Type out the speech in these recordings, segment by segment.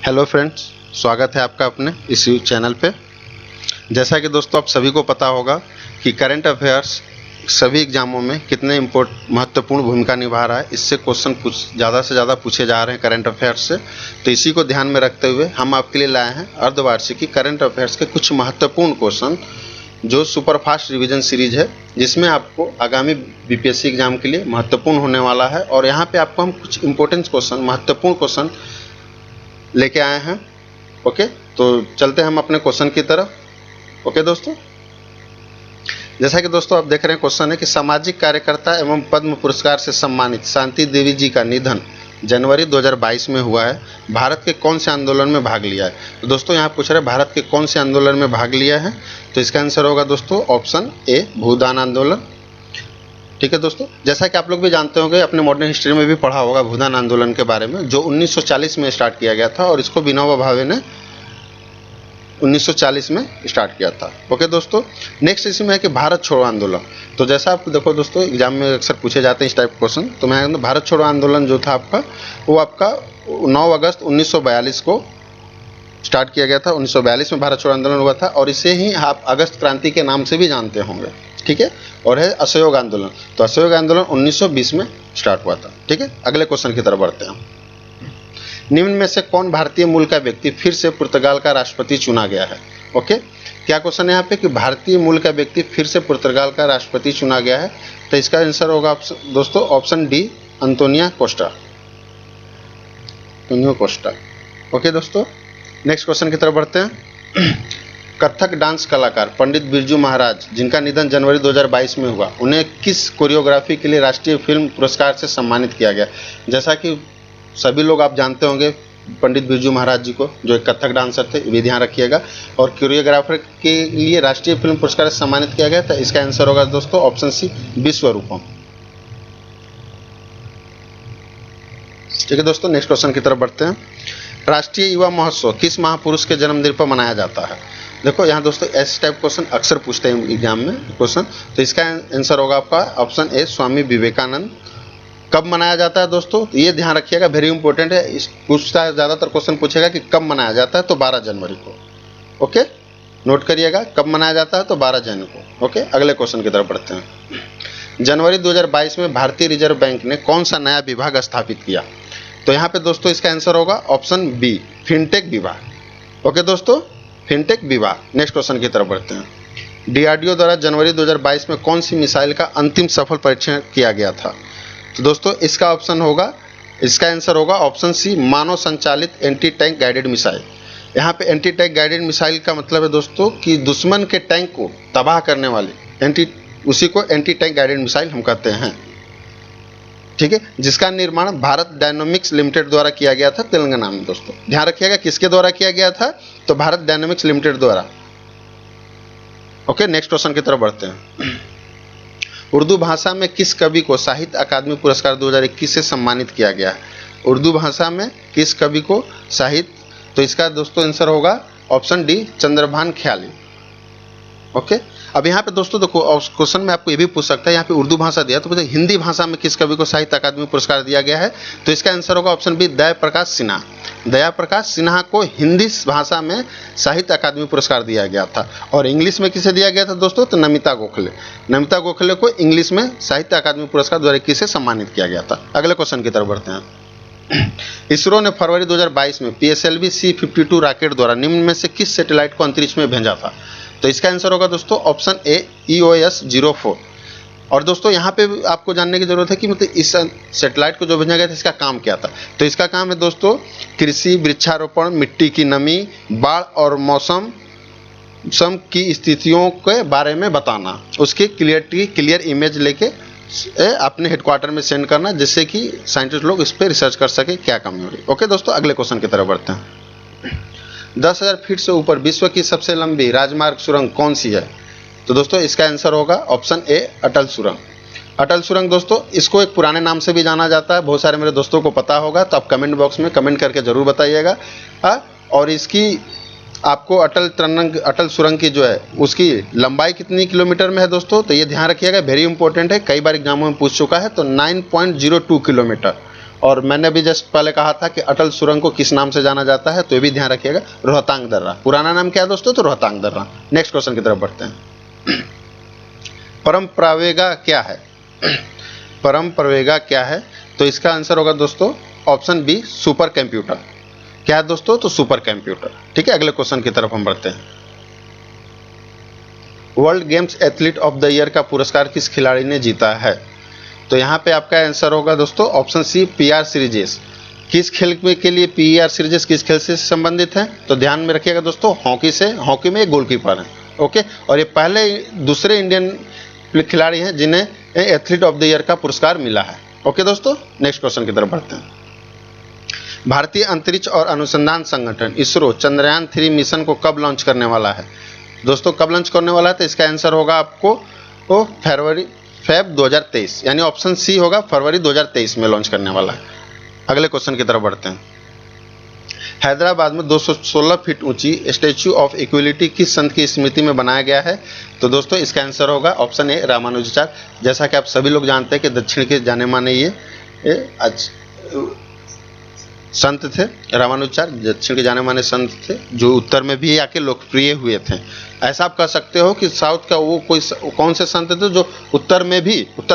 Hello friends, स्वागत है आपका अपने इस चैनल पे। जैसा कि दोस्तों आप सभी को पता होगा कि करंट अफेयर्स सभी एग्जामों में कितने महत्वपूर्ण भूमिका निभा रहा है। इससे क्वेश्चन ज़्यादा से ज़्यादा पूछे जा रहे हैं करंट अफेयर्स से। तो इसी को ध्यान में रखते हुए हम आपके लिए लाए हैं अर्धवार्षिकी करंट अफेयर्स के कुछ महत्वपूर्ण क्वेश्चन, जो सुपरफास्ट रिवीजन सीरीज है, जिसमें आपको आगामी बीपीएससी एग्जाम के लिए महत्वपूर्ण होने वाला है। और यहाँ पे आपको हम कुछ इंपॉर्टेंट क्वेश्चन, महत्वपूर्ण क्वेश्चन लेके आए हैं। ओके, तो चलते हैं हम अपने क्वेश्चन की तरफ। ओके दोस्तों, जैसा कि दोस्तों आप देख रहे हैं, क्वेश्चन है कि सामाजिक कार्यकर्ता एवं पद्म पुरस्कार से सम्मानित शांति देवी जी का निधन जनवरी 2022 में हुआ है। भारत के कौन से आंदोलन में भाग लिया है? तो दोस्तों यहाँ पूछ रहे हैं भारत के कौन से आंदोलन में भाग लिया है। तो इसका आंसर होगा दोस्तों ऑप्शन ए, भूदान आंदोलन। ठीक है दोस्तों, जैसा कि आप लोग भी जानते होंगे, अपने मॉडर्न हिस्ट्री में भी पढ़ा होगा भूदान आंदोलन के बारे में, जो 1940 में स्टार्ट किया गया था और इसको विनोबा भावे ने 1940 में स्टार्ट किया था। ओके दोस्तों, नेक्स्ट इसमें है कि भारत छोड़ो आंदोलन। तो जैसा आप देखो दोस्तों, एग्जाम में अक्सर पूछे जाते हैं इस टाइप के क्वेश्चन। तो मैं भारत छोड़ो आंदोलन जो था आपका, वो आपका 9 अगस्त 1942 को स्टार्ट किया गया था। 1942 में भारत छोड़ो आंदोलन हुआ था और इसे ही आप अगस्त क्रांति के नाम से भी जानते होंगे। ठीक है, और है असहयोग आंदोलन। तो असहयोग आंदोलन 1920 में स्टार्ट हुआ था। ठीक है, अगले क्वेश्चन की तरफ बढ़ते हैं। निम्न में से कौन भारतीय मूल का व्यक्ति फिर से पुर्तगाल का राष्ट्रपति चुना गया है? ओके, क्या क्वेश्चन है यहाँ पे कि भारतीय मूल का व्यक्ति फिर से पुर्तगाल का राष्ट्रपति चुना गया है। तो इसका आंसर होगा दोस्तों option D, Antonio Costa. Antonio Costa. Okay दोस्तों, नेक्स्ट क्वेश्चन की तरफ बढ़ते हैं। कथक डांस कलाकार पंडित बिरजू महाराज, जिनका निधन जनवरी 2022 में हुआ, उन्हें किस कोरियोग्राफी के लिए राष्ट्रीय फिल्म पुरस्कार से सम्मानित किया गया? जैसा कि सभी लोग आप जानते होंगे पंडित बिरजू महाराज जी को, जो एक कथक डांसर थे, भी ध्यान रखिएगा। और कोरियोग्राफर के लिए राष्ट्रीय फिल्म पुरस्कार से सम्मानित किया गया था। इसका आंसर होगा दोस्तों ऑप्शन सी, विश्वरूपम। ठीक है दोस्तों, नेक्स्ट क्वेश्चन की तरफ बढ़ते हैं। राष्ट्रीय युवा महोत्सव किस महापुरुष के जन्मदिन पर मनाया जाता है? देखो यहाँ दोस्तों ऐसे टाइप क्वेश्चन अक्सर पूछते हैं एग्जाम में क्वेश्चन। तो इसका आंसर होगा आपका ऑप्शन ए, स्वामी विवेकानंद। कब मनाया जाता है दोस्तों? तो ये ध्यान रखिएगा, वेरी इंपॉर्टेंट है। इस पूछता है, ज़्यादातर क्वेश्चन पूछेगा कि कब मनाया जाता है, तो 12 जनवरी को। ओके, नोट करिएगा, कब मनाया जाता है तो 12 जनवरी को। ओके, अगले क्वेश्चन की तरफ बढ़ते हैं। जनवरी 2022 में भारतीय रिजर्व बैंक ने कौन सा नया विभाग स्थापित किया? तो यहाँ पे दोस्तों इसका आंसर होगा ऑप्शन बी, फिनटेक विभाग। ओके दोस्तों, फिनटेक विभाग। नेक्स्ट क्वेश्चन की तरफ बढ़ते हैं। डीआरडीओ द्वारा जनवरी 2022 में कौन सी मिसाइल का अंतिम सफल परीक्षण किया गया था? तो दोस्तों इसका ऑप्शन होगा, इसका आंसर होगा ऑप्शन सी, मानव संचालित एंटी टैंक गाइडेड मिसाइल। यहाँ पे एंटी टैंक गाइडेड मिसाइल का मतलब है दोस्तों कि दुश्मन के टैंक को तबाह करने वाली उसी को एंटी टैंक गाइडेड मिसाइल हम कहते हैं। ठीक है, जिसका निर्माण भारत डायनामिक्स लिमिटेड द्वारा किया गया था तेलंगाना में। दोस्तों ध्यान रखिएगा, किसके द्वारा किया गया था? तो भारत डायनामिक्स लिमिटेड द्वारा। ओके, नेक्स्ट क्वेश्चन की तरफ बढ़ते हैं। उर्दू भाषा में किस कवि को साहित्य अकादमी पुरस्कार 2021 से सम्मानित किया गया है? उर्दू भाषा में किस कवि को साहित्य, तो इसका दोस्तों आंसर होगा ऑप्शन डी, चंद्रभान ख्याली। ओके, अब यहाँ पे दोस्तों देखो क्वेश्चन में आपको ये भी पूछ सकता है, यहाँ पे उर्दू भाषा दिया, तो बताइए हिंदी भाषा में किस कवि को साहित्य अकादमी पुरस्कार दिया गया है? तो इसका आंसर होगा ऑप्शन बी, दया प्रकाश सिन्हा। दया प्रकाश सिन्हा को हिंदी भाषा में साहित्य अकादमी पुरस्कार दिया गया था। और इंग्लिश में किसे दिया गया था दोस्तों? तो नमिता गोखले। नमिता गोखले को इंग्लिश में साहित्य अकादमी पुरस्कार 2021 से सम्मानित किया गया था। अगले क्वेश्चन की तरफ बढ़ते हैं। इसरो ने फरवरी 2022 में PSLV C-52 रॉकेट द्वारा निम्न में से किस सैटेलाइट को अंतरिक्ष में भेजा था? तो इसका आंसर होगा दोस्तों ऑप्शन ए, EOS-04। और दोस्तों यहाँ पे आपको जानने की जरूरत है कि मतलब इस सैटेलाइट को जो भेजा गया था, इसका काम क्या था? तो इसका काम है दोस्तों कृषि, वृक्षारोपण, मिट्टी की नमी, बाढ़ और मौसम की स्थितियों के बारे में बताना, उसकी क्लियर इमेज लेके अपने हेडक्वार्टर में सेंड करना, जिससे कि साइंटिस्ट लोग इस पर रिसर्च कर सके क्या कमी हो रही। ओके दोस्तों, अगले क्वेश्चन की तरफ बढ़ते हैं। 10,000 फीट से ऊपर विश्व की सबसे लंबी राजमार्ग सुरंग कौन सी है? तो दोस्तों इसका आंसर होगा ऑप्शन ए, अटल सुरंग। अटल सुरंग दोस्तों इसको एक पुराने नाम से भी जाना जाता है, बहुत सारे मेरे दोस्तों को पता होगा, तो आप कमेंट बॉक्स में कमेंट करके जरूर बताइएगा। और इसकी आपको अटल सुरंग की जो है उसकी लंबाई कितनी किलोमीटर में है दोस्तों? तो ये ध्यान रखिएगा, वेरी इंपॉर्टेंट है, कई बार एग्जामों में पूछ चुका है। तो 9.02 किलोमीटर। और मैंने भी जस्ट पहले कहा था कि अटल सुरंग को किस नाम से जाना जाता है, तो ये भी ध्यान रखिएगा, रोहतांग दर्रा। पुराना नाम क्या है दोस्तों? तो रोहतांग दर्रा। नेक्स्ट क्वेश्चन की तरफ बढ़ते हैं। परम प्रवेगा क्या है? परम प्रवेगा क्या है? तो इसका आंसर होगा दोस्तों ऑप्शन बी, सुपर कंप्यूटर। क्या है दोस्तों? तो सुपर कंप्यूटर। ठीक है, अगले क्वेश्चन की तरफ हम बढ़ते हैं। World games athlete of the year का पुरस्कार किस खिलाड़ी ने जीता है? तो यहाँ पे आपका आंसर होगा दोस्तों ऑप्शन सी, पीआर सीरीजेस। किस खेल के लिए पीआर सीरीजेस किस खेल से संबंधित है? तो ध्यान में रखिएगा दोस्तों, हॉकी से। हॉकी में एक गोलकीपर है, ओके, और ये पहले दूसरे इंडियन खिलाड़ी हैं जिन्हें एथलीट ऑफ द ईयर का पुरस्कार मिला है। ओके दोस्तों, नेक्स्ट क्वेश्चन की तरफ बढ़ते हैं। भारतीय अंतरिक्ष और अनुसंधान संगठन इसरो चंद्रयान 3 मिशन को कब लॉन्च करने वाला है? दोस्तों कब लॉन्च करने वाला है? तो इसका आंसर होगा आपको फेब 2023, यानी ऑप्शन सी होगा, फरवरी 2023 में लॉन्च करने वाला है। अगले क्वेश्चन की तरफ बढ़ते हैं। हैदराबाद में 216 फीट ऊंची स्टैच्यू ऑफ इक्वलिटी किस संत की स्मृति में बनाया गया है? तो दोस्तों इसका आंसर होगा ऑप्शन ए, रामानुजाचार्य। जैसा कि आप सभी लोग जानते हैं कि दक्षिण के जाने माने ये संत थे, रामानुजाचार्य दक्षिण के जाने माने संत थे, जो उत्तर में भी आके लोकप्रिय हुए थे। ऐसा आप कह सकते हो कि साउथ का वो कौन से संत थे जो उत्तर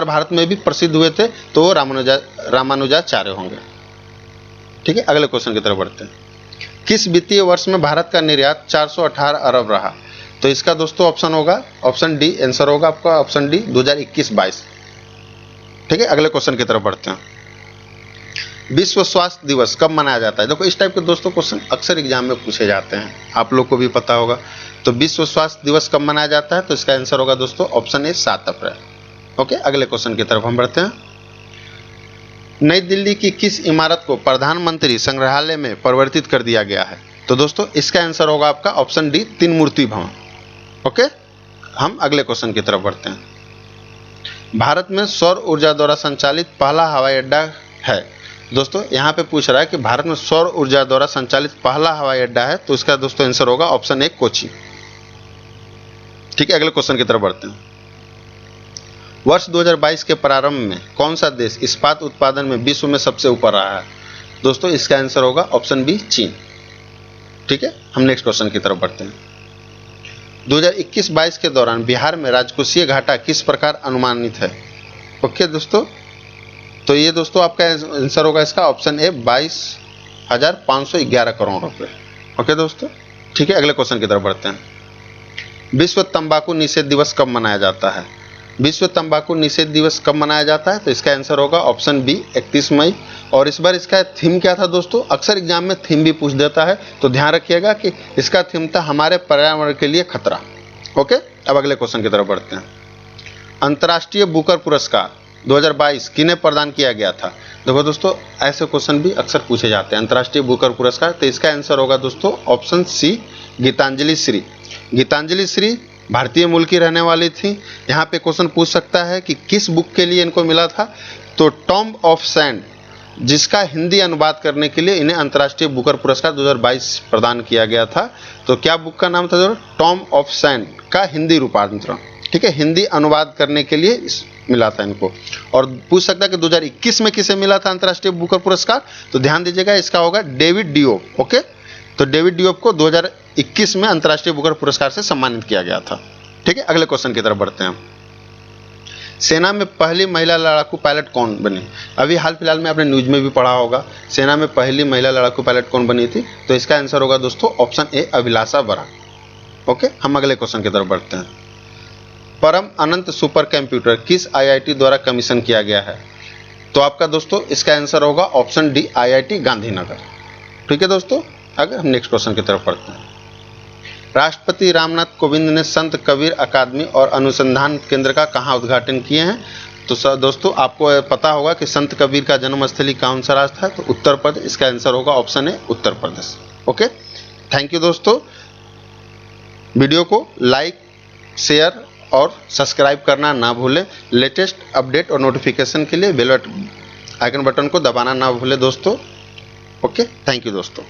भारत में भी प्रसिद्ध हुए थे, तो वो रामानुजाचार्य होंगे। ठीक है, अगले क्वेश्चन की तरफ बढ़ते हैं। किस वित्तीय वर्ष में भारत का निर्यात 418 अरब रहा? तो इसका दोस्तों ऑप्शन होगा ऑप्शन डी, आंसर होगा आपका ऑप्शन डी, 2021-22। ठीक है, अगले क्वेश्चन की तरफ बढ़ते हैं। विश्व स्वास्थ्य दिवस कब मनाया जाता है? देखो इस टाइप के दोस्तों क्वेश्चन अक्सर एग्जाम में पूछे जाते हैं, आप लोग को भी पता होगा। तो विश्व स्वास्थ्य दिवस कब मनाया जाता है? तो इसका आंसर होगा दोस्तों ऑप्शन ए, 7 अप्रैल। ओके, अगले क्वेश्चन की तरफ हम बढ़ते हैं। नई दिल्ली की किस इमारत को प्रधानमंत्री संग्रहालय में परिवर्तित कर दिया गया है? तो दोस्तों इसका आंसर होगा आपका ऑप्शन डी, 3 मूर्ति भवन। ओके, हम अगले क्वेश्चन की तरफ बढ़ते हैं। भारत में सौर ऊर्जा द्वारा संचालित पहला हवाई अड्डा है। दोस्तों यहाँ पे पूछ रहा है कि भारत में सौर ऊर्जा द्वारा संचालित पहला हवाई अड्डा है, तो इसका दोस्तों आंसर होगा ऑप्शन ए, कोची। ठीक है, अगले क्वेश्चन की तरफ बढ़ते हैं। वर्ष 2022 के प्रारंभ में कौन सा देश इस्पात उत्पादन में विश्व में सबसे ऊपर रहा है? दोस्तों इसका आंसर होगा ऑप्शन बी, चीन। ठीक है, हम नेक्स्ट क्वेश्चन की तरफ बढ़ते हैं। 2021-22 के दौरान बिहार में राजकोषीय घाटा किस प्रकार अनुमानित है? ओके दोस्तों, तो ये दोस्तों आपका आंसर होगा इसका ऑप्शन ए, 22,511 करोड़ रुपए। ओके दोस्तों, ठीक है, अगले क्वेश्चन की तरफ बढ़ते हैं। विश्व तंबाकू निषेध दिवस कब मनाया जाता है? विश्व तंबाकू निषेध दिवस कब मनाया जाता है? तो इसका आंसर होगा ऑप्शन बी, 31 मई। और इस बार इसका थीम क्या था दोस्तों? अक्सर एग्जाम में थीम भी पूछ देता है, तो ध्यान रखिएगा कि इसका थीम था हमारे पर्यावरण के लिए खतरा। ओके, अब अगले क्वेश्चन की तरफ बढ़ते हैं। अंतर्राष्ट्रीय बुकर पुरस्कार 2022 किन्हें प्रदान किया गया था? देखो दोस्तों ऐसे क्वेश्चन भी अक्सर पूछे जाते हैं। अंतर्राष्ट्रीय बुकर पुरस्कार, तो इसका आंसर होगा दोस्तों ऑप्शन सी, गीतांजलि श्री। गीतांजलि श्री भारतीय मूल की रहने वाली थी। यहाँ पे क्वेश्चन पूछ सकता है कि किस बुक के लिए इनको मिला था? तो टॉम्ब ऑफ सैंड, जिसका हिंदी अनुवाद करने के लिए इन्हें अंतर्राष्ट्रीय बुकर पुरस्कार 2022 प्रदान किया गया था। तो क्या बुक का नाम था? टॉम्ब ऑफ सैंड का हिंदी रूपांतरण। ठीक है, हिंदी अनुवाद करने के लिए मिला था इनको। और पूछ सकता है कि 2021 में किसे मिला था अंतर्राष्ट्रीय बुकर पुरस्कार? तो ध्यान दीजिएगा, इसका होगा डेविड डियोप। ओके, तो डेविड डियोप को 2021 में अंतर्राष्ट्रीय बुकर पुरस्कार से सम्मानित किया गया था। ठीक है, अगले क्वेश्चन की तरफ बढ़ते हैं। सेना में पहली महिला लड़ाकू पायलट कौन बनी? अभी हाल फिलहाल में आपने न्यूज में भी पढ़ा होगा, सेना में पहली महिला लड़ाकू पायलट कौन बनी थी? तो इसका आंसर होगा दोस्तों option A, Abhilasha Barak. Okay, हम अगले क्वेश्चन की तरफ बढ़ते हैं। परम अनंत सुपर कंप्यूटर किस आईआईटी द्वारा कमीशन किया गया है? तो आपका दोस्तों इसका आंसर होगा ऑप्शन डी, आईआईटी गांधीनगर। ठीक है दोस्तों, अगर हम नेक्स्ट क्वेश्चन की तरफ पढ़ते हैं। राष्ट्रपति रामनाथ कोविंद ने संत कबीर अकादमी और अनुसंधान केंद्र का कहाँ उद्घाटन किए हैं? तो दोस्तों आपको पता होगा कि संत कबीर का जन्मस्थली कौन सा राष्ट्र है? तो उत्तर प्रदेश। इसका आंसर होगा option A, Uttar Pradesh. Okay, thank you दोस्तों। वीडियो को लाइक, शेयर और सब्सक्राइब करना ना भूलें। लेटेस्ट अपडेट और नोटिफिकेशन के लिए बेल आइकन बटन को दबाना ना भूलें दोस्तों। ओके, थैंक यू दोस्तों।